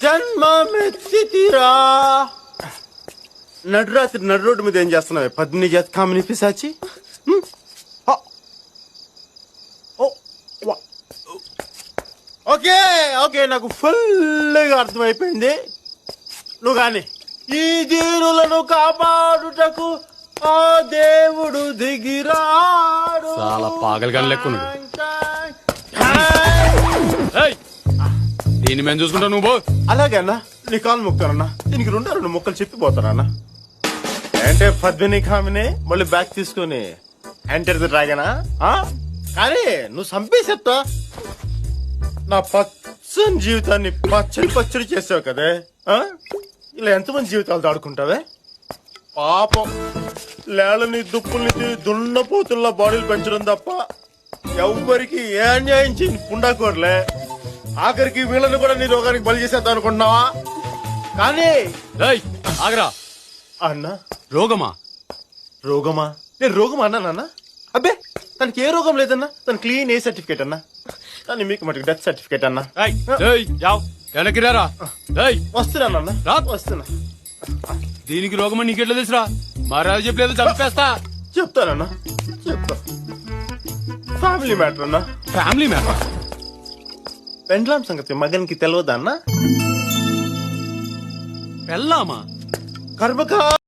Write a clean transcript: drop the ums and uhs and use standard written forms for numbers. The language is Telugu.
జన్మమెత్తితిరా. నడురాత్రి నడు రోడ్డు మీద ఏం చేస్తున్నావే పద్మిని జాతి కామిని పిశాచి? ఓకే ఓకే నాకు ఫుల్గా అర్థమైపోయింది. నువ్వు కానీ ఈ దీనులను కాపాడుటకు ఆ దేవుడు దిగిరాడు. చాలా పాగలుగాని లెక్కున్నాడు. దీన్ని మేము చూసుకుంటావు నువ్వు. అలాగే అన్నా నీ కాలు మొక్తానన్నా. దీనికి రెండు మొక్కలు చెప్పిపోతానన్నా. అంటే పద్మిని కామిని మళ్ళీ బ్యాగ్ తీసుకుని ఎంటర్ ది డ్రాగనా? కానీ నువ్వు చంపేసేస్తా. నా పచ్చని జీవితాన్ని పచ్చడి చేసావు కదే. ఇలా ఎంతమంది జీవితాలు దాడుకుంటావే? పాపం లేళ్ళని దుప్పుల్ని దున్నపోతుల్లా బాడీలు పెంచడం తప్ప ఎవ్వరికి ఏ అన్యాయం చేయని పుండాకోరలే. ఆఖరికి వీళ్ళని కూడా నీ రోగానికి బలి చేసేద్దాం అనుకుంటున్నావా? కానీ ఆగరా అన్నా. రోగమా? నేను రోగమా అన్నా? అబ్బే తనకి ఏ రోగం లేదన్నా. తన క్లీన్ ఏ సర్టిఫికేట్ అన్నా. కానీ మీకు మటుకు డెత్ సర్టిఫికేట్ అన్నా. వెనక్కి రారా. వస్తున్నా వస్తున్నా. దీనికి రోగమని నీకెట్లా తెలుసురా? మహారాజు చెప్పలేదు చంపేస్తా. చెప్తా ఫ్యామిలీ మ్యాటర్ అన్నా. Family matter? పెండ్లాం సంగతి మగన్కి తెలియదా అన్నా? పెళ్ళామా? కర్మకా